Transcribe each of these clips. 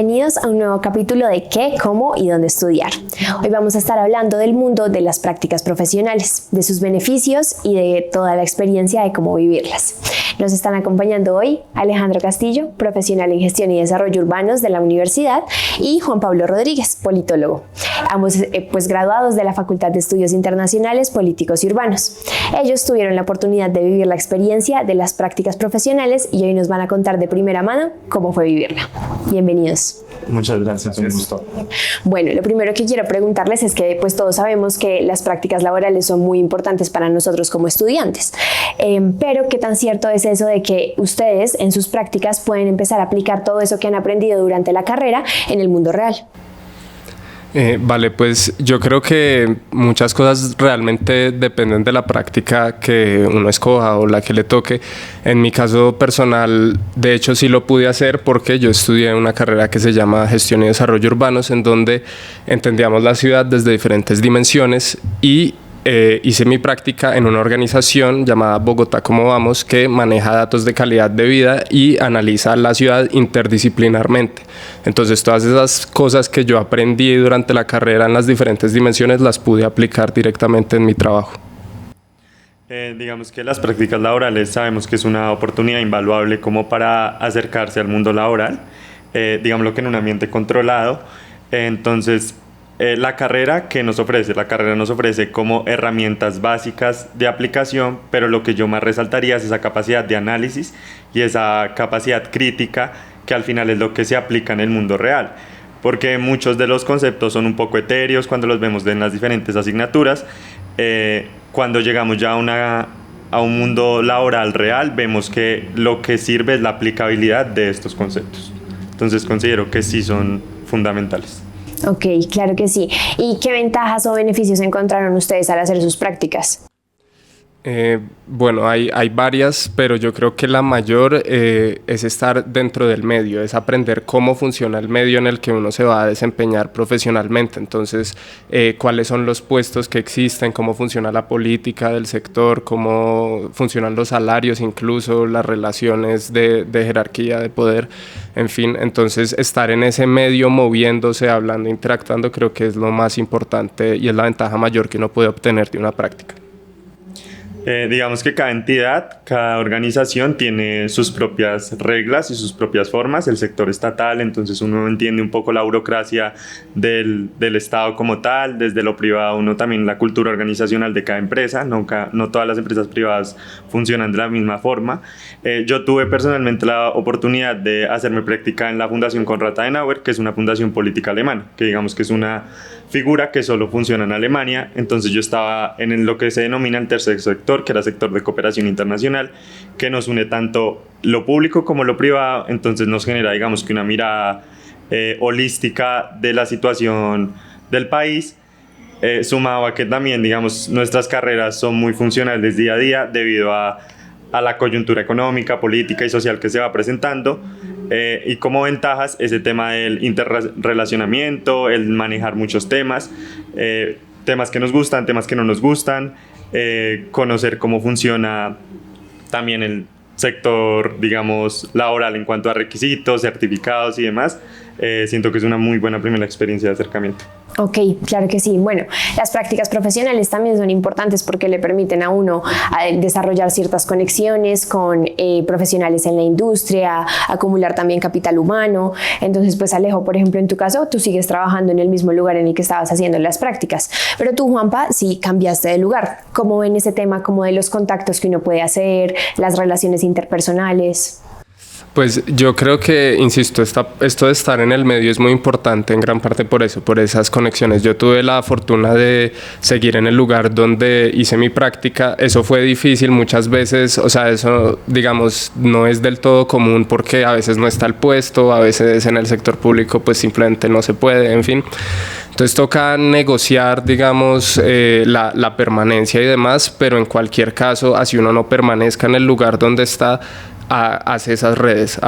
Bienvenidos a un nuevo capítulo de ¿Qué, cómo y dónde estudiar? Hoy vamos a estar hablando del mundo de las prácticas profesionales, de sus beneficios y de toda la experiencia de cómo vivirlas. Nos están acompañando hoy Alejandro Castillo, profesional en Gestión y Desarrollo Urbanos de la universidad, y Juan Pablo Rodríguez, politólogo, ambos graduados de la Facultad de Estudios Internacionales, Políticos y Urbanos. Ellos tuvieron la oportunidad de vivir la experiencia de las prácticas profesionales y hoy nos van a contar de primera mano cómo fue vivirla. Bienvenidos. Muchas gracias, un gusto. Bueno, lo primero que quiero preguntarles es que pues todos sabemos que las prácticas laborales son muy importantes para nosotros como estudiantes, pero ¿qué tan cierto es eso de que ustedes en sus prácticas pueden empezar a aplicar todo eso que han aprendido durante la carrera en el mundo real? Vale, pues yo creo que muchas cosas realmente dependen de la práctica que uno escoja o la que le toque. En mi caso personal, de hecho sí lo pude hacer porque yo estudié una carrera que se llama Gestión y Desarrollo Urbanos, en donde entendíamos la ciudad desde diferentes dimensiones y hice mi práctica en una organización llamada Bogotá Cómo Vamos, que maneja datos de calidad de vida y analiza la ciudad interdisciplinarmente. Entonces todas esas cosas que yo aprendí durante la carrera en las diferentes dimensiones las pude aplicar directamente en mi trabajo. Digamos que las prácticas laborales sabemos que es una oportunidad invaluable como para acercarse al mundo laboral, digámoslo que en un ambiente controlado. Entonces la carrera nos ofrece como herramientas básicas de aplicación, pero lo que yo más resaltaría es esa capacidad de análisis y esa capacidad crítica que al final es lo que se aplica en el mundo real, porque muchos de los conceptos son un poco etéreos cuando los vemos en las diferentes asignaturas. Cuando llegamos ya a un mundo laboral real, vemos que lo que sirve es la aplicabilidad de estos conceptos. Entonces considero que sí son fundamentales. Ok, claro que sí. ¿Y qué ventajas o beneficios encontraron ustedes al hacer sus prácticas? Bueno, hay varias, pero yo creo que la mayor es estar dentro del medio, es aprender cómo funciona el medio en el que uno se va a desempeñar profesionalmente. Entonces, cuáles son los puestos que existen, cómo funciona la política del sector, cómo funcionan los salarios, incluso las relaciones de jerarquía, de poder, en fin. Entonces, estar en ese medio moviéndose, hablando, interactuando, creo que es lo más importante y es la ventaja mayor que uno puede obtener de una práctica. Digamos que cada entidad, cada organización tiene sus propias reglas y sus propias formas. El sector estatal, entonces uno entiende un poco la burocracia del Estado como tal. Desde lo privado, uno también la cultura organizacional de cada empresa. No todas las empresas privadas funcionan de la misma forma. Yo tuve personalmente la oportunidad de hacerme práctica en la Fundación Konrad Adenauer, que es una fundación política alemana, que digamos que es una figura que solo funciona en Alemania. Entonces yo estaba en lo que se denomina el tercer sector, que era sector de cooperación internacional, que nos une tanto lo público como lo privado. Entonces nos genera, digamos, que una mirada holística de la situación del país, sumado a que también, digamos, nuestras carreras son muy funcionales día a día debido a la coyuntura económica, política y social que se va presentando. Y como ventajas, ese tema del interrelacionamiento, el manejar muchos temas, temas que nos gustan, temas que no nos gustan, conocer cómo funciona también el sector, digamos, laboral en cuanto a requisitos, certificados y demás. Siento que es una muy buena primera experiencia de acercamiento. Ok, claro que sí. Bueno, las prácticas profesionales también son importantes porque le permiten a uno desarrollar ciertas conexiones con profesionales en la industria, acumular también capital humano. Entonces, pues Alejo, por ejemplo, en tu caso, tú sigues trabajando en el mismo lugar en el que estabas haciendo las prácticas, pero tú, Juanpa, sí cambiaste de lugar. ¿Cómo ven ese tema como de los contactos que uno puede hacer, las relaciones interpersonales? Pues yo creo que, insisto, esto de estar en el medio es muy importante en gran parte por eso, por esas conexiones. Yo tuve la fortuna de seguir en el lugar donde hice mi práctica. Eso fue difícil muchas veces, o sea, eso, digamos, no es del todo común porque a veces no está el puesto, a veces en el sector público pues simplemente no se puede, en fin. Entonces toca negociar, digamos, la permanencia y demás, pero en cualquier caso, así uno no permanezca en el lugar donde está, hace esas redes,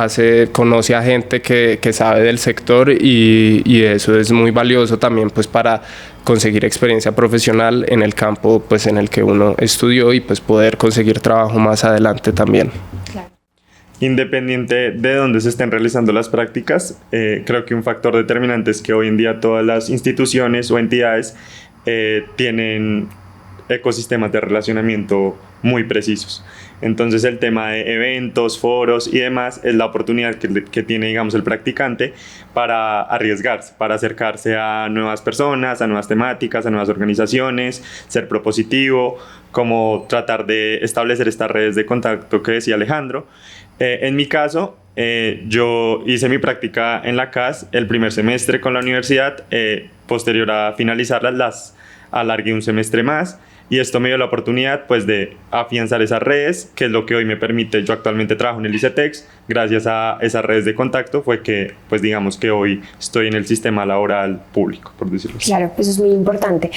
conoce a gente que sabe del sector y eso es muy valioso también pues para conseguir experiencia profesional en el campo pues en el que uno estudió y pues poder conseguir trabajo más adelante también. Claro. independiente de dónde se estén realizando las prácticas, creo que un factor determinante es que hoy en día todas las instituciones o entidades tienen ecosistemas de relacionamiento muy precisos. Entonces el tema de eventos, foros y demás es la oportunidad que tiene, digamos, el practicante para arriesgarse, para acercarse a nuevas personas, a nuevas temáticas, a nuevas organizaciones, ser propositivo, como tratar de establecer estas redes de contacto que decía Alejandro. En mi caso, yo hice mi práctica en la CAS el primer semestre con la universidad, posterior a finalizarlas las alargué un semestre más. Y esto me dio la oportunidad pues de afianzar esas redes, que es lo que hoy me permite. Yo actualmente trabajo en el ICETEX. Gracias a esas redes de contacto fue que pues digamos que hoy estoy en el sistema laboral público, por decirlo así. Claro, eso es muy importante.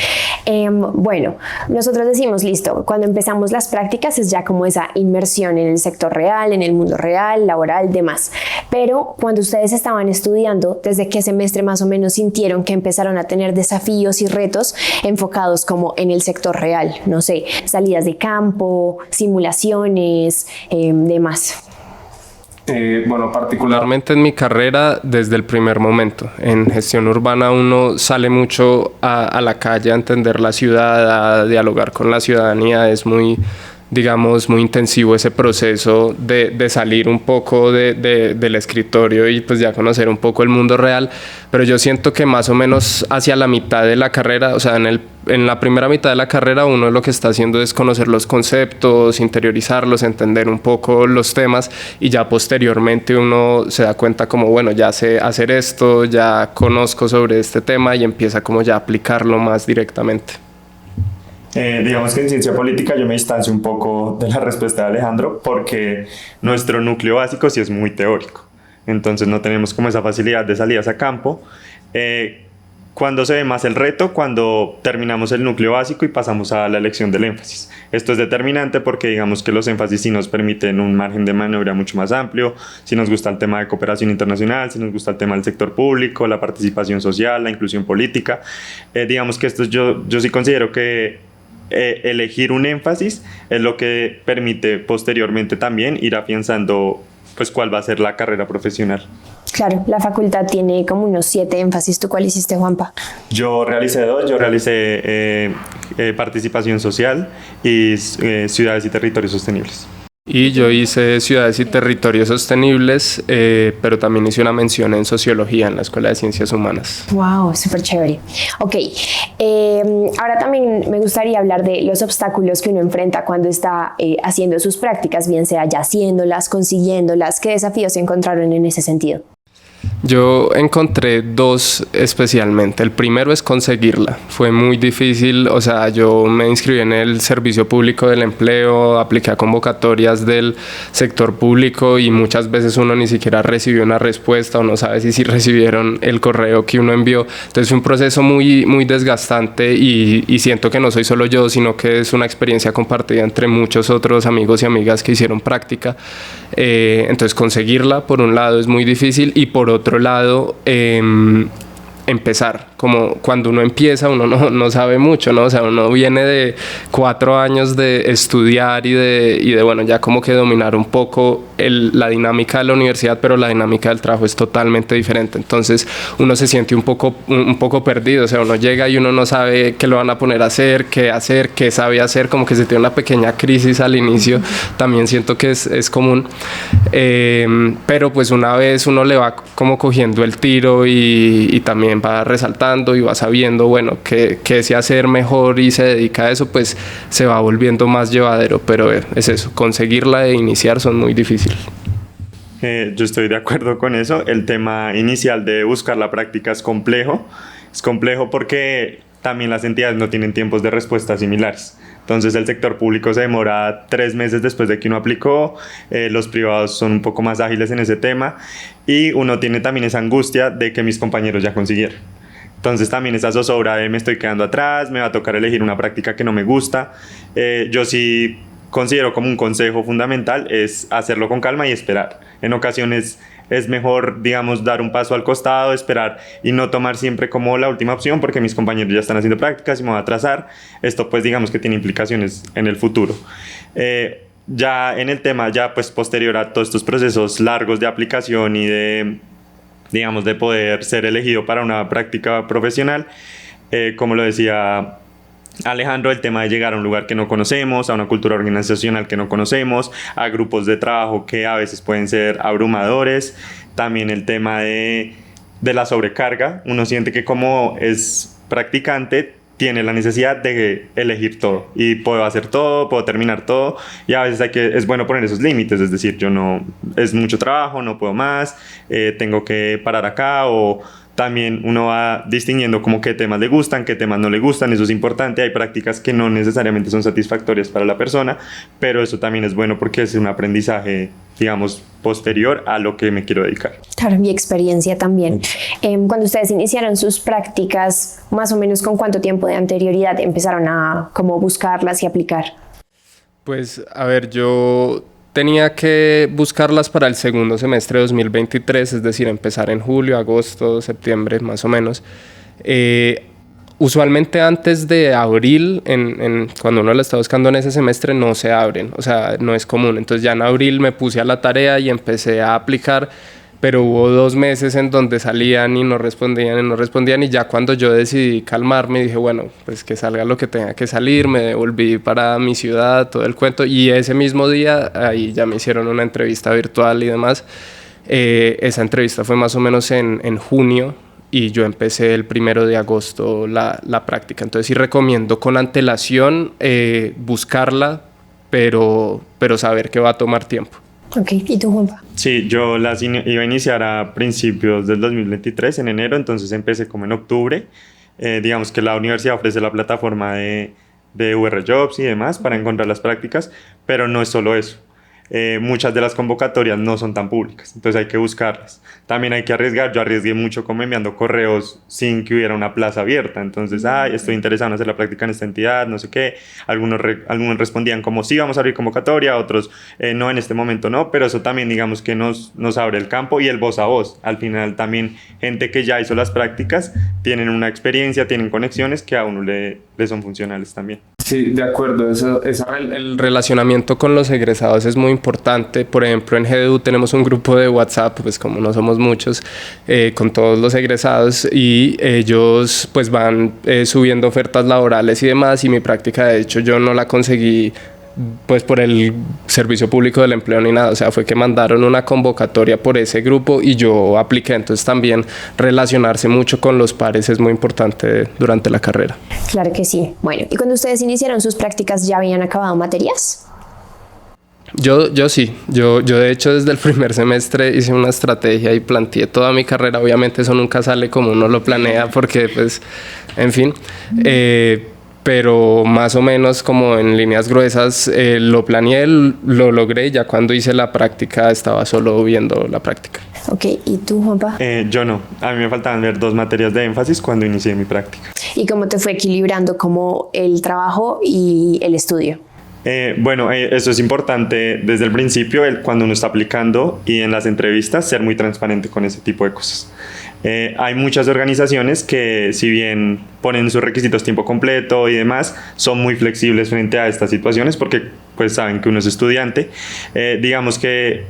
Bueno, nosotros decimos, listo, cuando empezamos las prácticas es ya como esa inmersión en el sector real, en el mundo real, laboral, demás. Pero cuando ustedes estaban estudiando, ¿desde qué semestre más o menos sintieron que empezaron a tener desafíos y retos enfocados como en el sector real? No sé, salidas de campo, simulaciones, demás. Bueno, particularmente en mi carrera, desde el primer momento. En gestión urbana uno sale mucho a la calle a entender la ciudad, a dialogar con la ciudadanía. Es muy, digamos, muy intensivo ese proceso de salir un poco del escritorio y pues ya conocer un poco el mundo real. Pero yo siento que más o menos hacia la mitad de la carrera, o sea, en la primera mitad de la carrera uno lo que está haciendo es conocer los conceptos, interiorizarlos, entender un poco los temas, y ya posteriormente uno se da cuenta como, bueno, ya sé hacer esto, ya conozco sobre este tema y empieza como ya a aplicarlo más directamente. Digamos que en ciencia política yo me distancio un poco de la respuesta de Alejandro, porque nuestro núcleo básico sí es muy teórico, entonces no tenemos como esa facilidad de salidas a campo. Cuando se ve más el reto, cuando terminamos el núcleo básico y pasamos a la elección del énfasis. Esto es determinante porque digamos que los énfasis sí nos permiten un margen de maniobra mucho más amplio. Si nos gusta el tema de cooperación internacional, si nos gusta el tema del sector público, la participación social, la inclusión política. Digamos que esto yo sí considero que elegir un énfasis es lo que permite posteriormente también ir afianzando pues cuál va a ser la carrera profesional. Claro, la facultad tiene como unos 7 énfasis. ¿Tú cuál hiciste, Juanpa? Yo realicé 2, yo realicé participación social y ciudades y territorios sostenibles. Y yo hice ciudades y territorios sostenibles, pero también hice una mención en sociología en la Escuela de Ciencias Humanas. Wow, súper chévere. Ok, ahora también me gustaría hablar de los obstáculos que uno enfrenta cuando está haciendo sus prácticas, bien sea ya haciéndolas, consiguiéndolas. ¿Qué desafíos se encontraron en ese sentido? Yo encontré 2 especialmente. El primero es conseguirla. Fue muy difícil, o sea, yo me inscribí en el Servicio Público del Empleo, apliqué a convocatorias del sector público y muchas veces uno ni siquiera recibió una respuesta o no sabe si recibieron el correo que uno envió. Entonces fue un proceso muy, muy desgastante y siento que no soy solo yo, sino que es una experiencia compartida entre muchos otros amigos y amigas que hicieron práctica. Entonces conseguirla, por un lado, es muy difícil, y por otro lado, empezar. Como cuando uno empieza, uno no sabe mucho, ¿no? O sea, uno viene de 4 años de estudiar y de bueno, ya como que dominar un poco la dinámica de la universidad, pero la dinámica del trabajo es totalmente diferente. Entonces uno se siente un poco perdido, o sea, uno llega y uno no sabe qué lo van a poner a hacer, qué sabe hacer, como que se tiene una pequeña crisis al inicio. También siento que es común, pero pues una vez uno le va como cogiendo el tiro y también va resaltando y va sabiendo, bueno, qué sé hacer mejor y se dedica a eso, pues se va volviendo más llevadero. Pero es eso, conseguirla e iniciar son muy difíciles. Yo estoy de acuerdo con eso. El tema inicial de buscar la práctica es complejo. Es complejo porque también las entidades no tienen tiempos de respuesta similares. Entonces el sector público se demora 3 meses después de que uno aplicó, los privados son un poco más ágiles en ese tema y uno tiene también esa angustia de que mis compañeros ya consiguieron. Entonces también esa zozobra de me estoy quedando atrás, me va a tocar elegir una práctica que no me gusta. Yo sí considero como un consejo fundamental es hacerlo con calma y esperar. En ocasiones es mejor, digamos, dar un paso al costado, esperar y no tomar siempre como la última opción porque mis compañeros ya están haciendo prácticas y me voy a atrasar. Esto pues digamos que tiene implicaciones en el futuro. ya en el tema, ya pues posterior a todos estos procesos largos de aplicación y de, digamos, de poder ser elegido para una práctica profesional, como lo decía Alejandro, el tema de llegar a un lugar que no conocemos, a una cultura organizacional que no conocemos, a grupos de trabajo que a veces pueden ser abrumadores, también el tema de la sobrecarga. Uno siente que como es practicante tiene la necesidad de elegir todo y puedo hacer todo, puedo terminar todo, y a veces es bueno poner esos límites, es decir, es mucho trabajo, no puedo más, tengo que parar acá, o también uno va distinguiendo como qué temas le gustan, qué temas no le gustan. Eso es importante. Hay prácticas que no necesariamente son satisfactorias para la persona, pero eso también es bueno porque es un aprendizaje, digamos, posterior a lo que me quiero dedicar. Claro, mi experiencia también. Cuando ustedes iniciaron sus prácticas, más o menos ¿con cuánto tiempo de anterioridad empezaron a como buscarlas y aplicar? Pues, a ver, yo tenía que buscarlas para el segundo semestre de 2023, es decir, empezar en julio, agosto, septiembre, más o menos. Usualmente antes de abril, cuando uno la está buscando en ese semestre, no se abren, o sea, no es común. Entonces ya en abril me puse a la tarea y empecé a aplicar, pero hubo 2 meses en donde salían y no respondían, y ya cuando yo decidí calmarme dije, bueno, pues que salga lo que tenga que salir. Me devolví para mi ciudad, todo el cuento, y ese mismo día ahí ya me hicieron una entrevista virtual y demás. Esa entrevista fue más o menos en junio, y yo empecé el 1 de agosto la práctica. Entonces sí recomiendo con antelación buscarla, pero saber que va a tomar tiempo. Ok, ¿y tú, Juanpa? Sí, yo iba a iniciar a principios del 2023, en enero, entonces empecé como en octubre. Digamos que la universidad ofrece la plataforma de UR Jobs y demás para encontrar las prácticas, pero no es solo eso. Muchas de las convocatorias no son tan públicas, entonces hay que buscarlas. También hay que arriesgar. Yo arriesgué mucho como enviando correos sin que hubiera una plaza abierta. Entonces, estoy interesado en hacer la práctica en esta entidad, no sé qué. Algunos respondían como sí, vamos a abrir convocatoria, otros no, en este momento no, pero eso también, digamos, que nos abre el campo y el voz a voz. Al final también gente que ya hizo las prácticas tienen una experiencia, tienen conexiones que a uno le son funcionales también. Sí, de acuerdo. El relacionamiento con los egresados es muy importante. Por ejemplo, en GDU tenemos un grupo de WhatsApp, pues como no somos muchos, con todos los egresados, y ellos pues van subiendo ofertas laborales y demás, y mi práctica, de hecho, yo no la conseguí pues por el Servicio Público del Empleo ni nada, o sea, fue que mandaron una convocatoria por ese grupo y yo apliqué. Entonces también relacionarse mucho con los pares es muy importante durante la carrera. Claro que sí. Bueno, ¿y cuando ustedes iniciaron sus prácticas ya habían acabado materias? Yo sí, yo de hecho desde el primer semestre hice una estrategia y planteé toda mi carrera. Obviamente eso nunca sale como uno lo planea porque pues, en fin, pero más o menos como en líneas gruesas lo planeé, lo logré. Ya cuando hice la práctica estaba solo viendo la práctica. Ok, ¿y tú, Juanpa? Yo no, a mí me faltaban ver 2 materias de énfasis cuando inicié mi práctica. ¿Y cómo te fue equilibrando como el trabajo y el estudio? Bueno, eso es importante desde el principio, cuando uno está aplicando y en las entrevistas, ser muy transparente con ese tipo de cosas. Hay muchas organizaciones que, si bien ponen sus requisitos tiempo completo y demás, son muy flexibles frente a estas situaciones porque pues saben que uno es estudiante. Digamos que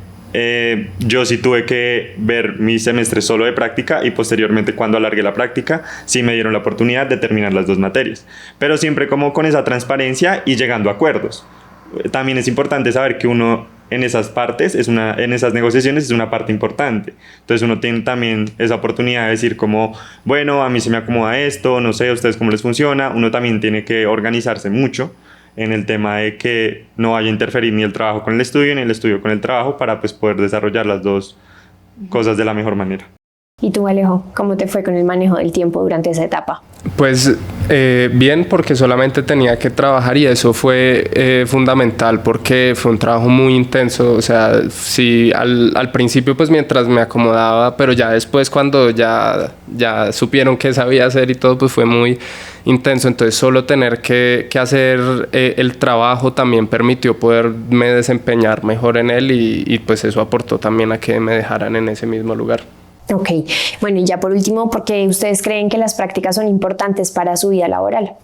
yo sí tuve que ver mi semestre solo de práctica, y posteriormente, cuando alargué la práctica, sí me dieron la oportunidad de terminar las 2 materias, pero siempre como con esa transparencia y llegando a acuerdos. También es importante saber que uno en esas partes, en esas negociaciones es una parte importante. Entonces uno tiene también esa oportunidad de decir como, bueno, a mí se me acomoda esto, no sé a ustedes cómo les funciona. Uno también tiene que organizarse mucho en el tema de que no vaya a interferir ni el trabajo con el estudio ni el estudio con el trabajo, para pues poder desarrollar las 2 cosas de la mejor manera. ¿Y tú, Alejo, cómo te fue con el manejo del tiempo durante esa etapa? Pues bien, porque solamente tenía que trabajar, y eso fue fundamental porque fue un trabajo muy intenso. O sea, sí, al principio pues mientras me acomodaba, pero ya después cuando ya supieron qué sabía hacer y todo, pues fue muy intenso. Entonces solo tener que hacer el trabajo también permitió poderme desempeñar mejor en él, y pues eso aportó también a que me dejaran en ese mismo lugar. Ok, bueno, y ya por último, ¿por qué ustedes creen que las prácticas son importantes para su vida laboral?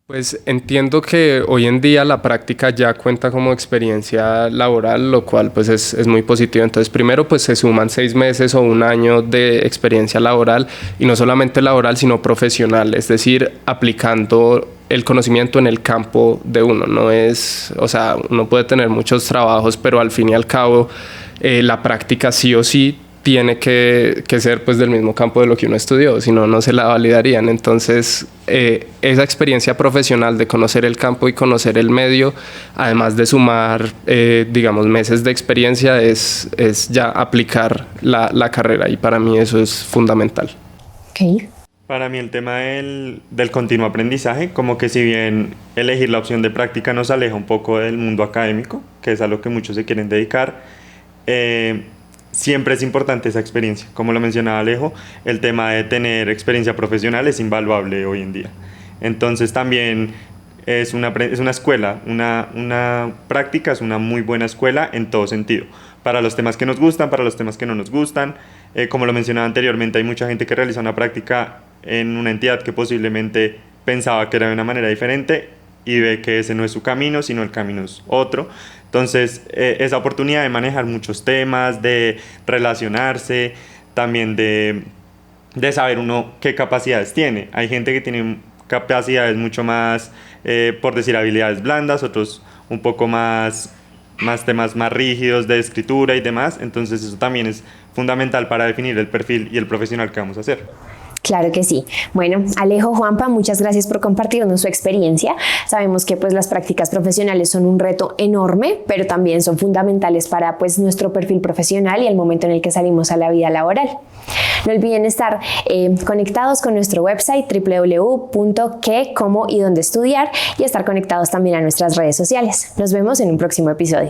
Pues entiendo que hoy en día la práctica ya cuenta como experiencia laboral, lo cual pues es muy positivo. Entonces primero pues se suman 6 meses o 1 año de experiencia laboral, y no solamente laboral sino profesional, es decir, aplicando el conocimiento en el campo de uno. No es, o sea, uno puede tener muchos trabajos, pero al fin y al cabo la práctica sí o sí tiene que ser pues del mismo campo de lo que uno estudió, si no, no se la validarían. Entonces, esa experiencia profesional de conocer el campo y conocer el medio, además de sumar, digamos, meses de experiencia, es ya aplicar la carrera, y para mí eso es fundamental. Ok. Para mí el tema del continuo aprendizaje, como que si bien elegir la opción de práctica nos aleja un poco del mundo académico, que es a lo que muchos se quieren dedicar, siempre es importante esa experiencia. Como lo mencionaba Alejo, el tema de tener experiencia profesional es invaluable hoy en día. Entonces también es una escuela, una práctica es una muy buena escuela en todo sentido. Para los temas que nos gustan, para los temas que no nos gustan. Como lo mencionaba anteriormente, hay mucha gente que realiza una práctica en una entidad que posiblemente pensaba que era de una manera diferente y ve que ese no es su camino, sino el camino es otro. Entonces, esa oportunidad de manejar muchos temas, de relacionarse, también de saber uno qué capacidades tiene. Hay gente que tiene capacidades mucho más, por decir, habilidades blandas, otros un poco más temas más rígidos de escritura y demás. Entonces, eso también es fundamental para definir el perfil y el profesional que vamos a hacer. Claro que sí. Bueno, Alejo, Juanpa, muchas gracias por compartirnos su experiencia. Sabemos que pues las prácticas profesionales son un reto enorme, pero también son fundamentales para pues nuestro perfil profesional y el momento en el que salimos a la vida laboral. No olviden estar conectados con nuestro website www.qué, cómo y dónde estudiar, y estar conectados también a nuestras redes sociales. Nos vemos en un próximo episodio.